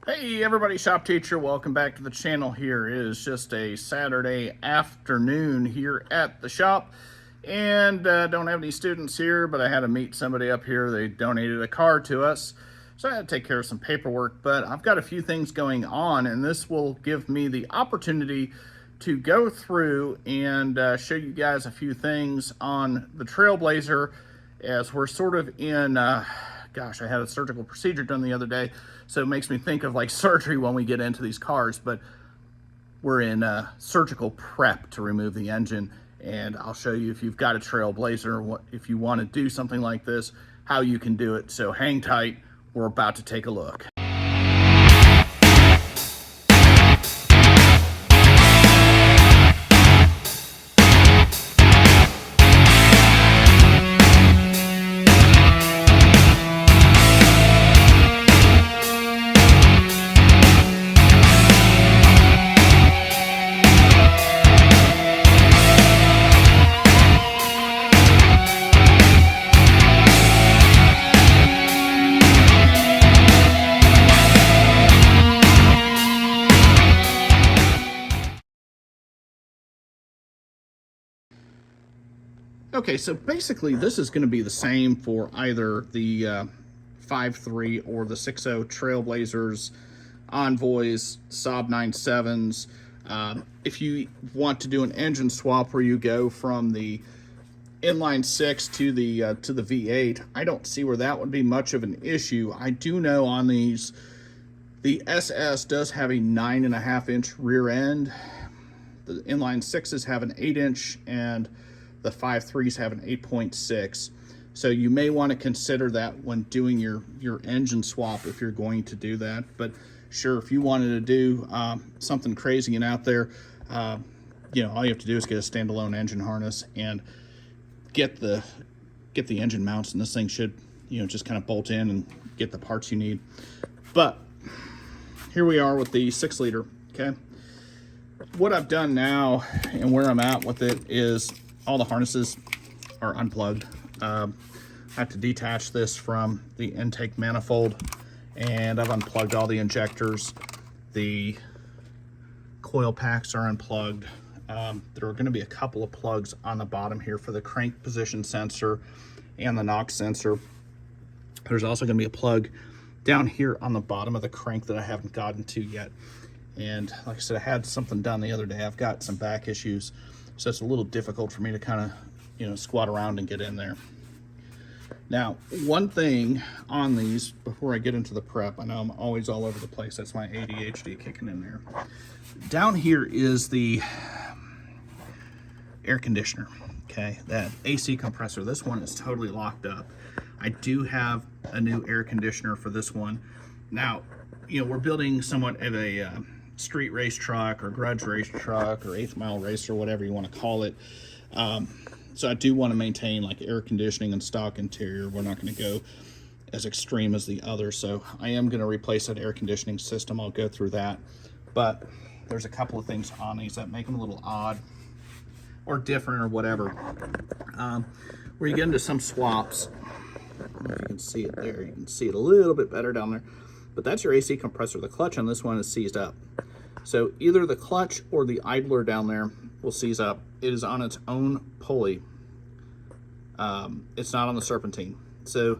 Hey everybody, Shop Teacher, welcome back to the channel. Here it is just a Saturday afternoon here at the shop, and don't have any students here, but I had to meet somebody up here. They donated a car to us, so I had to take care of some paperwork, but I've got a few things going on, and this will give me the opportunity to go through and show you guys a few things on the Trailblazer as we're sort of in gosh, I had a surgical procedure done the other day, so it makes me think of like surgery when we get into these cars, but we're in surgical prep to remove the engine, and I'll show you if you've got a Trailblazer, if you want to do something like this, how you can do it. So hang tight, we're about to take a look. Okay, so basically this is going to be the same for either the 5.3 or the 6.0 Trailblazers, Envoys, Saab 9.7s. If you want to do an engine swap where you go from the inline 6 to the V8, I don't see where that would be much of an issue. I do know on these, the SS does have a 9.5-inch rear end. The inline 6s have an 8-inch, and the 5.3s have an 8.6. So you may want to consider that when doing your engine swap if you're going to do that. But sure, if you wanted to do something crazy and out there, you know, all you have to do is get a standalone engine harness and get the engine mounts, and this thing should, you know, just kind of bolt in and get the parts you need. But here we are with the 6-liter. Okay, what I've done now and where I'm at with it is all the harnesses are unplugged. I have to detach this from the intake manifold, and I've unplugged all the injectors. The coil packs are unplugged. There are going to be a couple of plugs on the bottom here for the crank position sensor and the NOx sensor. There's also going to be a plug down here on the bottom of the crank that I haven't gotten to yet. And like I said, I had something done the other day. I've got some back issues, so it's a little difficult for me to kind of, you know, squat around and get in there. Now, one thing on these, before I get into the prep, I know I'm always all over the place. That's my ADHD kicking in there. Down here is the air conditioner, okay? That AC compressor. This one is totally locked up. I do have a new air conditioner for this one. Now, you know, we're building somewhat of a street race truck or grudge race truck or 8th mile race or whatever you want to call it. So I do want to maintain like air conditioning and stock interior. We're not going to go as extreme as the other. So I am going to replace that air conditioning system. I'll go through that. But there's a couple of things on these that make them a little odd or different or whatever. Where you get into some swaps, I don't know if you can see it there. You can see it a little bit better down there. But that's your AC compressor. The clutch on this one is seized up. So either the clutch or the idler down there will seize up. It is on its own pulley. It's not on the serpentine. So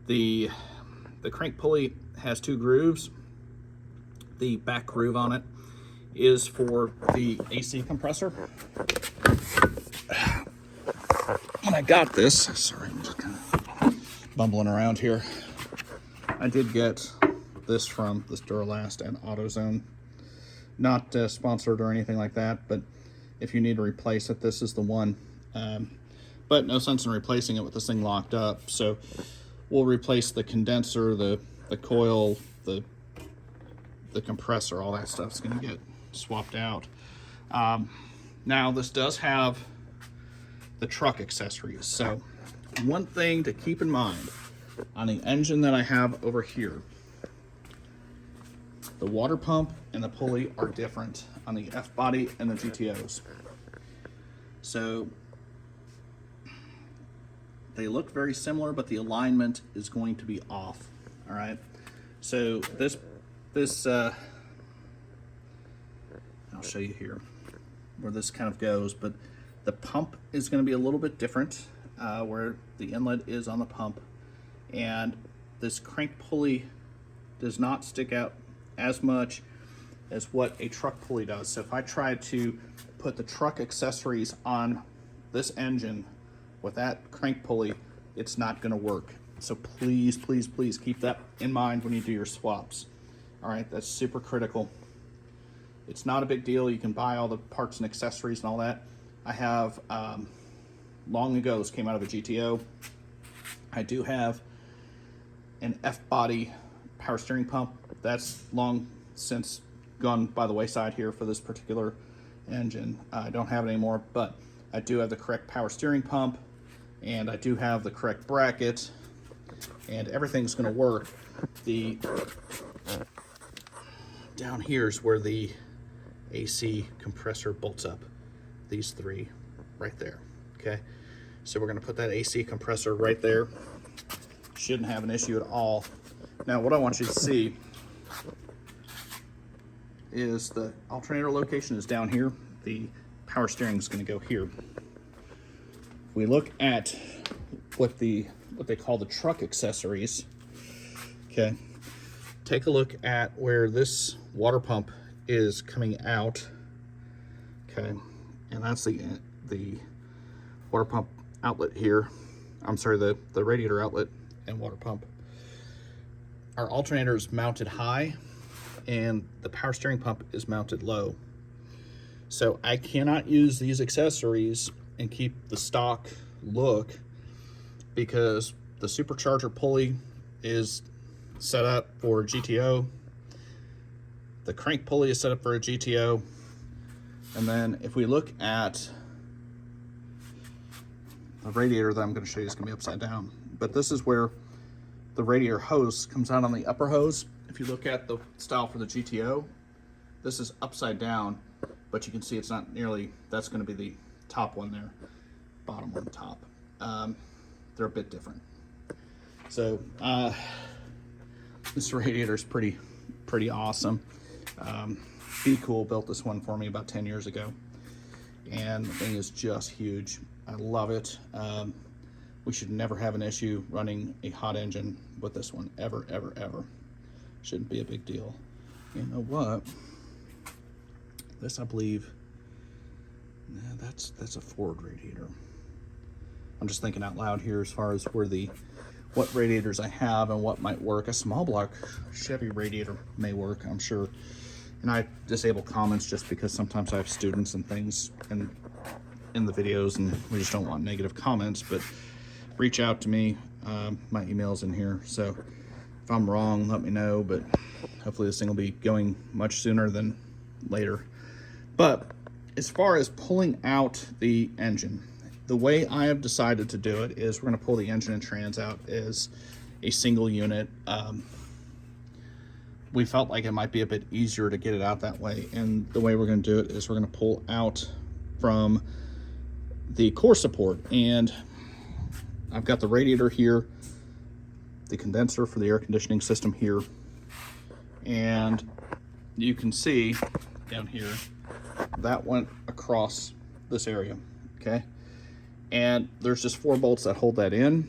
the crank pulley has 2 grooves. The back groove on it is for the AC compressor. When I got this, sorry, I'm just kind of bumbling around here. I did get this from this Duralast and AutoZone. Not sponsored or anything like that, but if you need to replace it, this is the one. But no sense in replacing it with this thing locked up. So we'll replace the condenser, the coil, the compressor, all that stuff's gonna get swapped out. Now this does have the truck accessories. So one thing to keep in mind on the engine that I have over here, the water pump and the pulley are different on the F-body and the GTOs. So they look very similar, but the alignment is going to be off, all right? So this this, I'll show you here where this kind of goes, but the pump is going to be a little bit different where the inlet is on the pump, and this crank pulley does not stick out as much as what a truck pulley does. So if I try to put the truck accessories on this engine with that crank pulley, it's not going to work. So please, please, please keep that in mind when you do your swaps. All right, that's super critical. It's not a big deal. You can buy all the parts and accessories and all that. I have, long ago, this came out of a GTO. I do have an F-body power steering pump. That's long since gone by the wayside here for this particular engine. I don't have it anymore, but I do have the correct power steering pump, and I do have the correct bracket, and everything's going to work. The down here is where the AC compressor bolts up. These three right there. Okay, so we're going to put that AC compressor right there. Shouldn't have an issue at all. Now what I want you to see is the alternator location is down here. The power steering is going to go here. If we look at what they call the truck accessories, okay, take a look at where this water pump is coming out, okay, and that's the water pump outlet here. I'm sorry, the radiator outlet and water pump. Our alternator is mounted high and the power steering pump is mounted low. So I cannot use these accessories and keep the stock look, because the Supercharger pulley is set up for a GTO. The crank pulley is set up for a GTO. And then if we look at the radiator that I'm going to show you is going to be upside down. But this is where the radiator hose comes out on the upper hose. If you look at the style for the GTO, this is upside down, but you can see it's not nearly, that's going to be the top one there, bottom one, top. They're a bit different. So this radiator is pretty awesome. Be Cool built this one for me about 10 years ago, and the thing is just huge. I love it. We should never have an issue running a hot engine with this one, ever, ever, ever. Shouldn't be a big deal. You know what? This, I believe, that's a Ford radiator. I'm just thinking out loud here as far as what radiators I have and what might work. A small block Chevy radiator may work, I'm sure. And I disable comments just because sometimes I have students and things in the videos, and we just don't want negative comments. But reach out to me. My email's in here. So if I'm wrong, let me know. But hopefully this thing will be going much sooner than later. But as far as pulling out the engine, the way I have decided to do it is we're going to pull the engine and trans out as a single unit. We felt like it might be a bit easier to get it out that way, and the way we're going to do it is we're going to pull out from the core support, and I've got the radiator here, the condenser for the air conditioning system here, and you can see down here that went across this area, okay? And there's just 4 bolts that hold that in.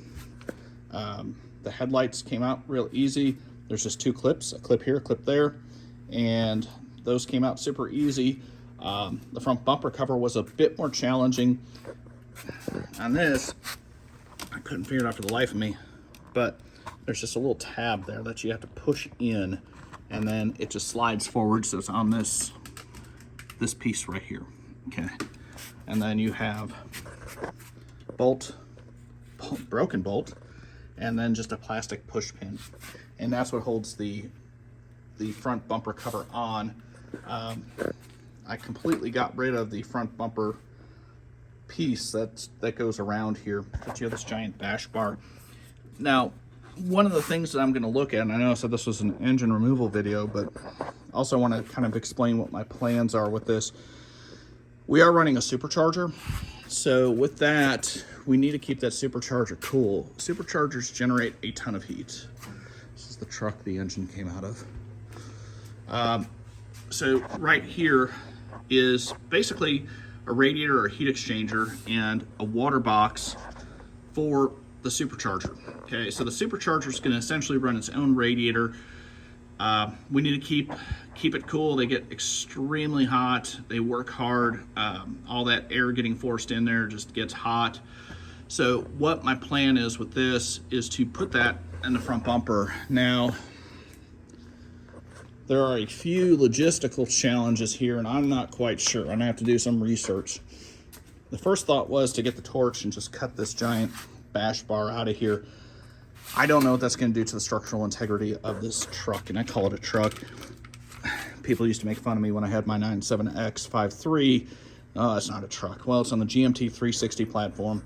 The headlights came out real easy. There's just 2 clips, a clip here, a clip there, and those came out super easy. The front bumper cover was a bit more challenging. On this, I couldn't figure it out for the life of me, but there's just a little tab there that you have to push in, and then it just slides forward, so it's on this piece right here, okay? And then you have broken bolt, and then just a plastic push pin, and that's what holds the front bumper cover on. I completely got rid of the front bumper piece that goes around here, but you have this giant bash bar. Now, one of the things that I'm going to look at, and I know I said this was an engine removal video, but also want to kind of explain what my plans are with this. We are running a supercharger, so with that, we need to keep that supercharger cool. Superchargers generate a ton of heat. This is the truck the engine came out of. So right here is basically a radiator or a heat exchanger and a water box for the supercharger. Okay, so the supercharger is going to essentially run its own radiator. We need to keep it cool. They get extremely hot. They work hard. All that air getting forced in there just gets hot. So what my plan is with this is to put that in the front bumper. Now, there are a few logistical challenges here, and I'm not quite sure. I'm gonna have to do some research. The first thought was to get the torch and just cut this giant bash bar out of here. I don't know what that's gonna do to the structural integrity of this truck, and I call it a truck. People used to make fun of me when I had my 97X 5.3. Oh, it's not a truck. Well, it's on the GMT360 platform.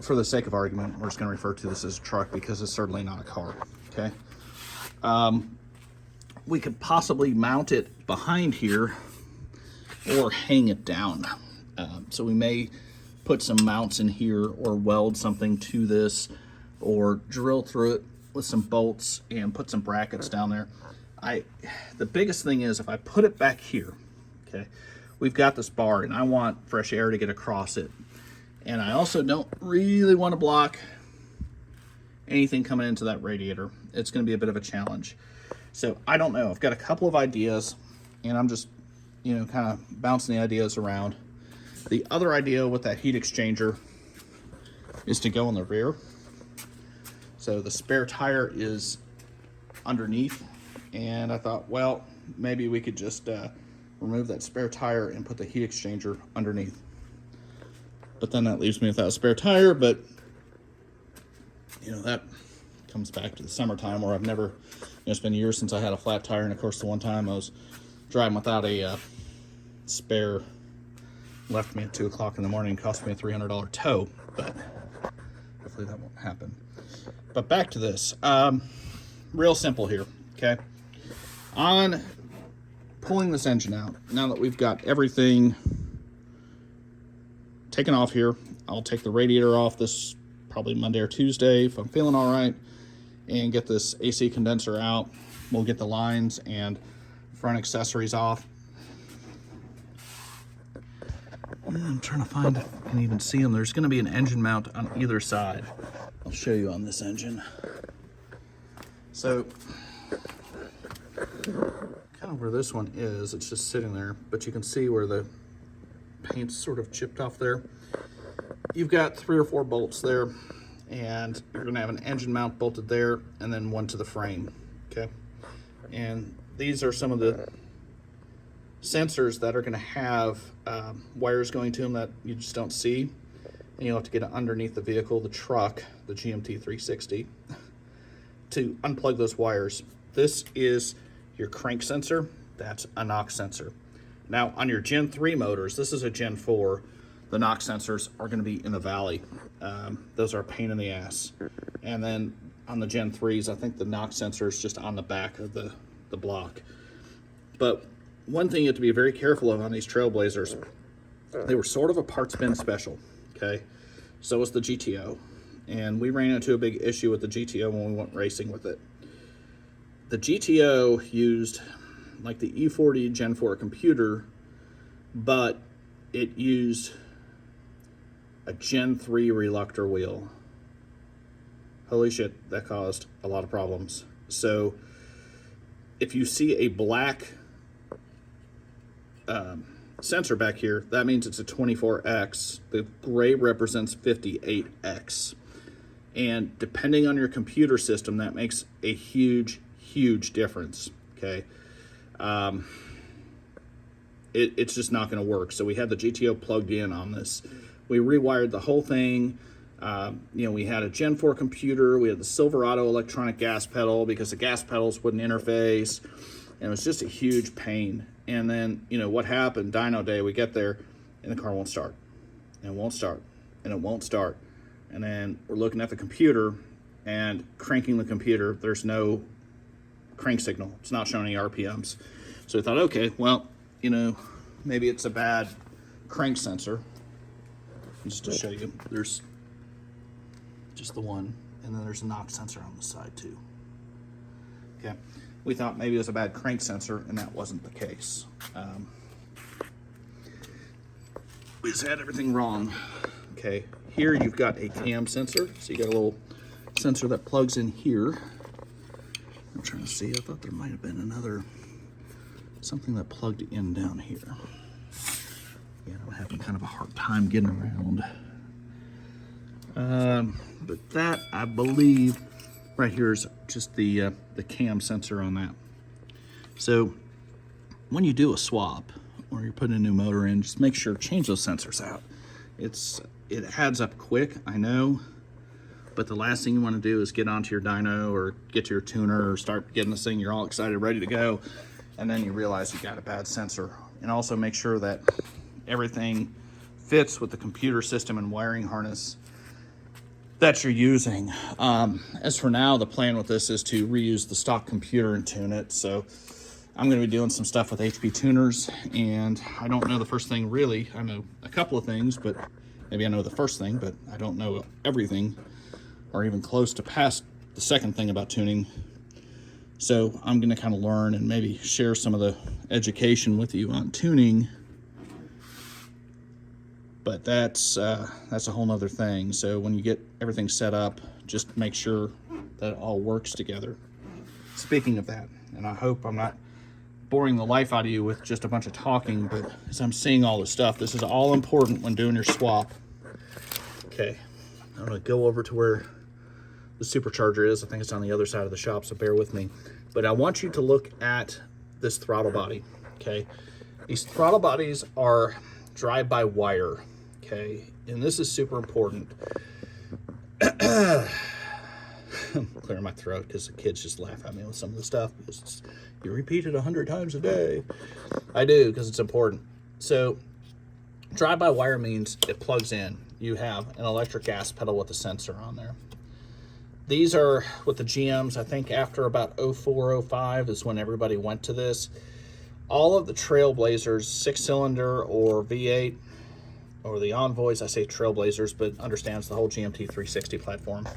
For the sake of argument, we're just gonna refer to this as a truck because it's certainly not a car, okay? We could possibly mount it behind here or hang it down. So we may put some mounts in here or weld something to this or drill through it with some bolts and put some brackets down there. The biggest thing is if I put it back here, okay, we've got this bar and I want fresh air to get across it. And I also don't really want to block anything coming into that radiator. It's going to be a bit of a challenge. So I don't know. I've got a couple of ideas and I'm just, kind of bouncing the ideas around. The other idea with that heat exchanger is to go in the rear. So the spare tire is underneath, and I thought, well, maybe we could just remove that spare tire and put the heat exchanger underneath. But then that leaves me without a spare tire, but that comes back to the summertime where I've never, it's been years since I had a flat tire, and of course the one time I was driving without a spare left me at 2 o'clock in the morning and cost me a $300 tow, but hopefully that won't happen. But back to this, real simple here, okay? On pulling this engine out, now that we've got everything taken off here, I'll take the radiator off this probably Monday or Tuesday if I'm feeling all right, and get this AC condenser out. We'll get the lines and front accessories off. I'm trying to find if you can even see them. There's going to be an engine mount on either side. I'll show you on this engine. So, kind of where this one is, it's just sitting there, but you can see where the paint's sort of chipped off there. You've got 3 or 4 bolts there, and you're going to have an engine mount bolted there, and then one to the frame, okay? And these are some of the sensors that are going to have wires going to them that you just don't see, and you'll have to get it underneath the vehicle, the truck, the GMT360, to unplug those wires. This is your crank sensor. That's a knock sensor. Now on your Gen 3 motors, this is a Gen 4, the knock sensors are going to be in the valley. Those are a pain in the ass. And then on the Gen 3s, I think the knock sensor is just on the back of the block. But one thing you have to be very careful of on these Trailblazers, they were sort of a parts bin special, okay? So was the GTO. And we ran into a big issue with the GTO when we went racing with it. The GTO used like the E40 Gen 4 computer, but it used a Gen 3 reluctor wheel. Holy shit, that caused a lot of problems. So if you see a black sensor back here, that means it's a 24X. The gray represents 58X. And depending on your computer system, that makes a huge, huge difference, okay? It's just not going to work. So we had the GTO plugged in on this. We rewired the whole thing. We had a Gen 4 computer. We had the Silverado electronic gas pedal because the gas pedals wouldn't interface. And it was just a huge pain. And then, what happened? Dyno day, we get there, and the car won't start. And it won't start. And it won't start. And then we're looking at the computer and cranking the computer. There's no crank signal. It's not showing any RPMs. So we thought, okay, well, maybe it's a bad crank sensor. Just to show you, there's just the one, and then there's a knock sensor on the side too. Okay, we thought maybe it was a bad crank sensor, and that wasn't the case. We just had everything wrong. Okay, here you've got a cam sensor, so you got a little sensor that plugs in here. I'm trying to see, I thought there might have been another, something that plugged in down here. Yeah, I'm having kind of a hard time getting around. But that, I believe, right here is just the cam sensor on that. So when you do a swap or you're putting a new motor in, just make sure, change those sensors out. It adds up quick, I know, but the last thing you want to do is get onto your dyno or get to your tuner or start getting this thing, you're all excited, ready to go, and then you realize you got a bad sensor. And also make sure that everything fits with the computer system and wiring harness that you're using. As for now, the plan with this is to reuse the stock computer and tune it. So I'm going to be doing some stuff with HP tuners, and I don't know the first thing really. I know a couple of things, but maybe I know the first thing, but I don't know everything or even close to past the second thing about tuning. So I'm going to kind of learn and maybe share some of the education with you on tuning. But that's a whole nother thing. So when you get everything set up, just make sure that it all works together. Speaking of that, and I hope I'm not boring the life out of you with just a bunch of talking, but as I'm seeing all this stuff, this is all important when doing your swap. Okay, I'm gonna go over to where the supercharger is. I think it's on the other side of the shop, so bear with me. But I want you to look at this throttle body, okay? These throttle bodies are drive-by-wire, okay? And this is super important. I'm clearing my throat because the kids just laugh at me with some of the stuff. You repeat it 100 times a day. I do, because it's important. So drive-by-wire means it plugs in. You have an electric gas pedal with a sensor on there. These are with the GMs, I think after about 04, 05 is when everybody went to this. All of the Trailblazers, 6-cylinder or V8, or the Envoys, I say Trailblazers, but understands the whole GMT360 platform.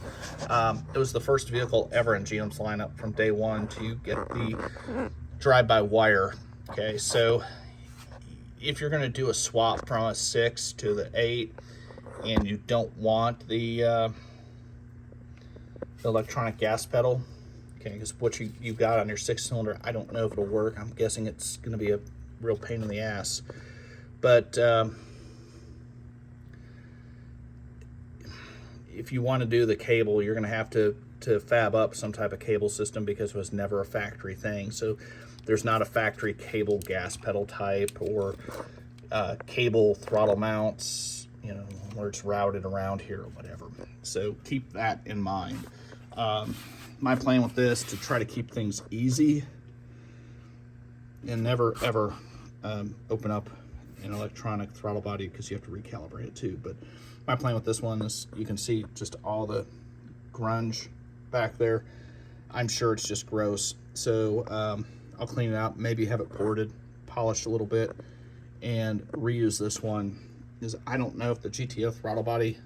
It was the first vehicle ever in GM's lineup from day one to get the drive-by-wire. Okay, so if you're going to do a swap from a 6 to the 8, and you don't want the electronic gas pedal, okay, because what you got on your 6-cylinder, I don't know if it'll work. I'm guessing it's going to be a real pain in the ass. But if you want to do the cable, you're going to have to fab up some type of cable system because it was never a factory thing. So there's not a factory cable gas pedal type or cable throttle mounts, you know, where it's routed around here or whatever. So keep that in mind. My plan with this to try to keep things easy and never ever open up an electronic throttle body because you have to recalibrate it too. But my plan with this one is, you can see just all the grunge back there. I'm sure it's just gross. So I'll clean it out, maybe have it ported, polished a little bit, and reuse this one. Because I don't know if the GTO throttle body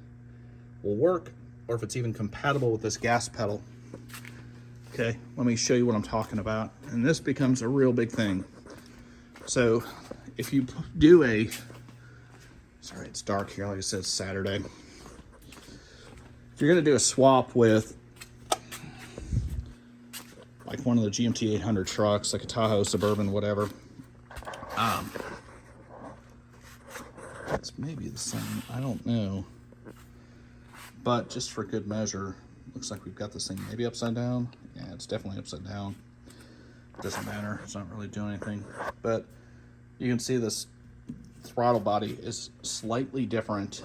will work or if it's even compatible with this gas pedal. Okay, let me show you what I'm talking about. And this becomes a real big thing. So if you do a, sorry, it's dark here, like I said, it's Saturday. If you're gonna do a swap with like one of the GMT 800 trucks, like a Tahoe, Suburban, whatever, it's maybe the same, I don't know. But just for good measure, looks like we've got this thing maybe upside down. Yeah, it's definitely upside down. Doesn't matter, it's not really doing anything. But you can see this throttle body is slightly different.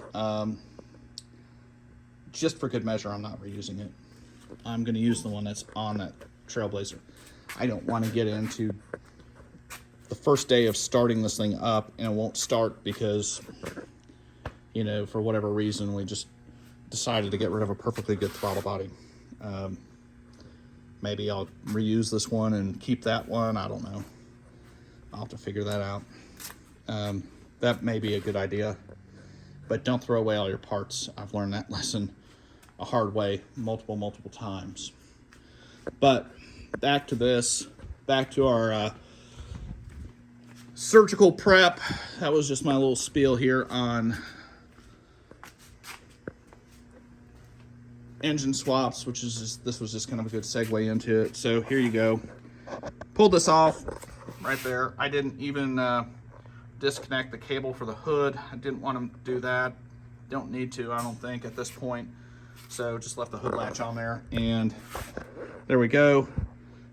Just for good measure, I'm not reusing it. I'm gonna use the one that's on that Trailblazer. I don't wanna get into the first day of starting this thing up and it won't start because, you know, for whatever reason, we just decided to get rid of a perfectly good throttle body. Maybe I'll reuse this one and keep that one. I don't know. I'll have to figure that out. That may be a good idea, but don't throw away all your parts. I've learned that lesson a hard way multiple times. But back to this, back to our surgical prep. That was just my little spiel here on engine swaps, which is just, this was just kind of a good segue into it. So here you go. Pulled this off right there. I didn't even disconnect the cable for the hood. I didn't want to do that. Don't need to, I don't think, at this point. So just left the hood latch on there, and there we go.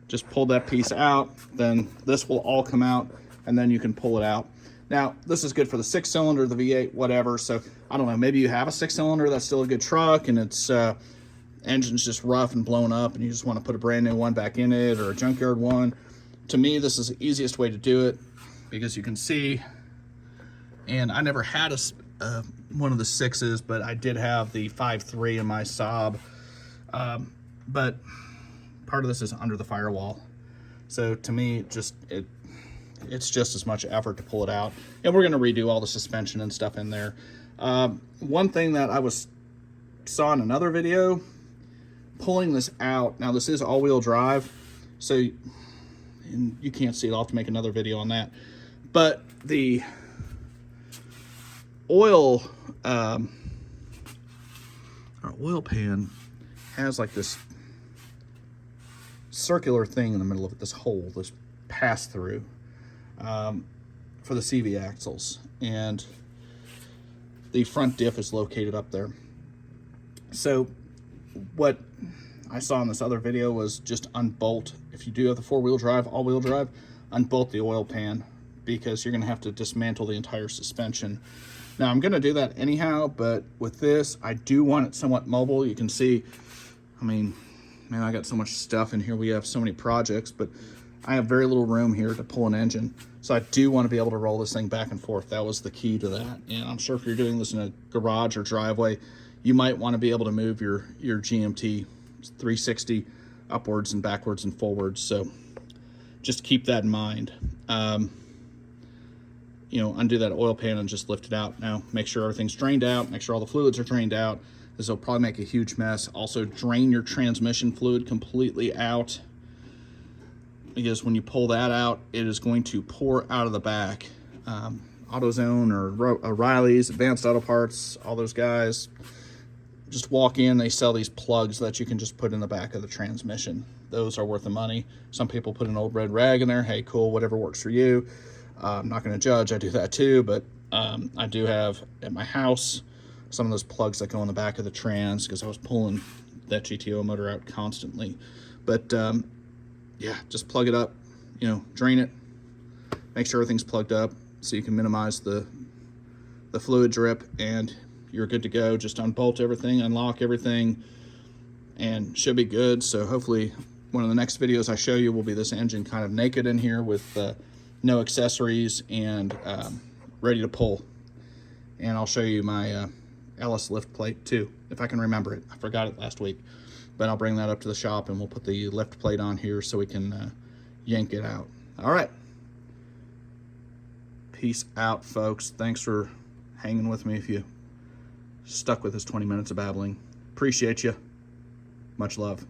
Just pulled that piece out. Then this will all come out, and then you can pull it out. Now, this is good for the 6-cylinder, the V8, whatever. So I don't know, maybe you have a 6-cylinder that's still a good truck, and it's engine's just rough and blown up, and you just want to put a brand new one back in it, or a junkyard one. To me, this is the easiest way to do it, because you can see, and I never had one of the 6s, but I did have the 5.3 in my Saab. But part of this is under the firewall. So to me, it's just as much effort to pull it out. And we're gonna redo all the suspension and stuff in there. One thing that I saw in another video, pulling this out, now this is all-wheel drive, so and you can't see it. I'll have to make another video on that. But the oil, our oil pan has like this circular thing in the middle of it, this hole, this pass-through for the CV axles, and the front diff is located up there. So what I saw in this other video was just unbolt. If you do have the 4-wheel drive, all-wheel drive, unbolt the oil pan, because you're going to have to dismantle the entire suspension. Now, I'm going to do that anyhow, but with this, I do want it somewhat mobile. You can see, I mean, man, I got so much stuff in here. We have so many projects, but I have very little room here to pull an engine. So I do want to be able to roll this thing back and forth. That was the key to that. And I'm sure if you're doing this in a garage or driveway, you might want to be able to move your GMT360 upwards and backwards and forwards. So just keep that in mind. You know, undo that oil pan and just lift it out. Now, make sure everything's drained out. Make sure all the fluids are drained out. This will probably make a huge mess. Also, drain your transmission fluid completely out, because when you pull that out, it is going to pour out of the back. AutoZone or O'Reilly's, Advanced Auto Parts, all those guys, just walk in, they sell these plugs that you can just put in the back of the transmission. Those are worth the money. Some people put an old red rag in there. Hey, cool, whatever works for you. I'm not going to judge, I do that too, but I do have at my house some of those plugs that go in the back of the trans, because I was pulling that GTO motor out constantly. But yeah, just plug it up, you know, drain it, make sure everything's plugged up so you can minimize the fluid drip, and you're good to go. Just unbolt everything, unlock everything, and should be good. So hopefully one of the next videos I show you will be this engine kind of naked in here with no accessories and ready to pull. And I'll show you my LS lift plate too, if I can remember it. I forgot it last week, but I'll bring that up to the shop and we'll put the lift plate on here so we can yank it out. All right. Peace out, folks. Thanks for hanging with me if you stuck with this 20 minutes of babbling. Appreciate you. Much love.